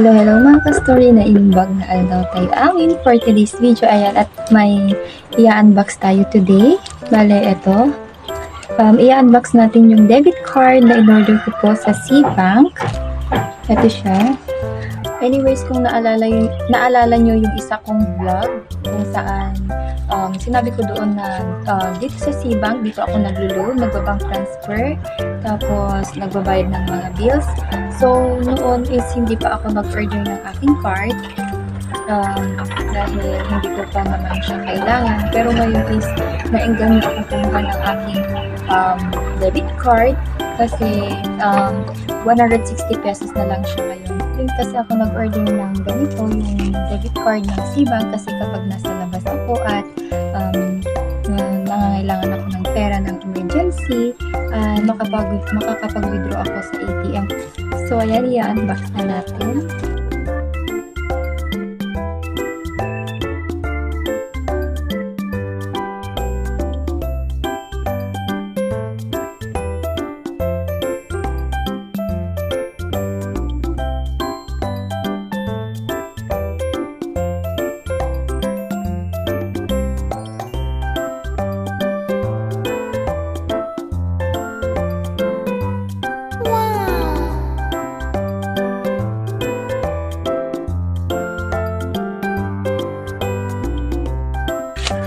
Hello mga ka-story na inumbag na daw tayo amin for today's video. Ayan, at may i-unbox tayo today. Bale, ito. I-unbox natin yung debit card na in-order ko po sa Cbank. Ito siya. Anyways, kung naalala nyo yung isa kong vlog kung saan sinabi ko doon na dito sa Cbank, dito ako nagbabank transfer, tapos nagbabayad ng mga bills. So, noon is hindi pa ako nag-order ng aking card dahil hindi ko pa naman siya kailangan. Pero ngayon is naengganyo ako kumuha ng aking debit card kasi 160 pesos na lang siya ngayon. Kasi ako nag-order ng ganito, yung debit card ng Cbank, kasi kapag nasa labas ako at nangangailangan ako ng pera ng emergency, makakapag-withdraw ako sa ATM. So, ayan, i-unbox na natin.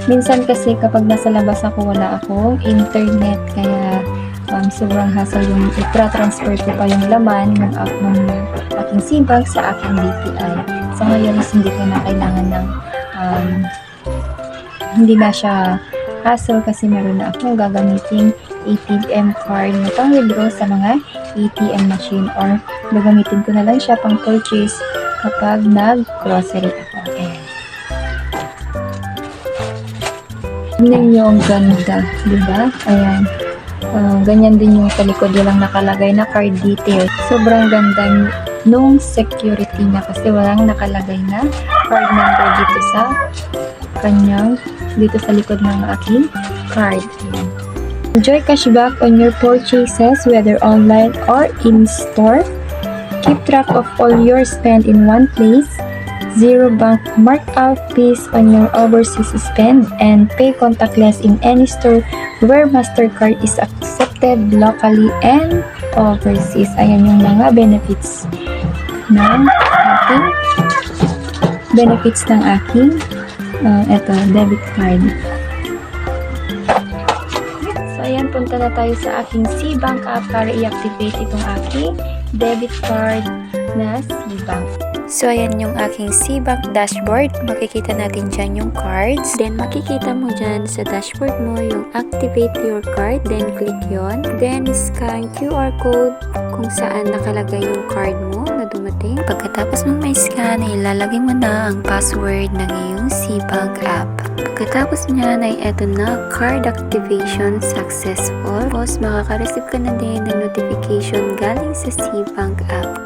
Minsan kasi kapag nasa labas ako, wala akong internet, kaya sobrang hassle yung i-transfer ko pa yung laman ng aking Cbank sa aking BPI. So ngayon is hindi ko na kailangan ng hindi na siya hassle kasi meron na akong gagamitin ATM card na pang-withdraw sa mga ATM machine, or gagamitin ko na lang siya pang purchase kapag nag-grocery ako. Tingnan nyo, ang ganda, diba? Ayan. Ganyan din yung sa likod, walang nakalagay na card detail. Sobrang ganda nung security niya kasi walang nakalagay na card number dito sa dito sa likod ng aking card. Ayan. Enjoy cashback on your purchases, whether online or in-store. Keep track of all your spend in one place. Zero bank markup fees on your overseas spend, and pay contactless in any store where MasterCard is accepted locally and overseas. Ayan yung mga benefits ng aking debit card. So ayan, punta na tayo sa aking Cbank app para i-activate itong aking debit card na Cbank. So, ayan yung aking Cbank dashboard. Makikita natin dyan yung cards. Then, makikita mo dyan sa dashboard mo yung activate your card. Then, click yon. Then, scan QR code kung saan nakalagay yung card mo na dumating. Pagkatapos mong may scan, ay ilalagay mo na ang password ng iyong Cbank app. Pagkatapos nyan ay eto na, card activation successful. Tapos, makaka-receive ka na din ng notification galing sa Cbank app.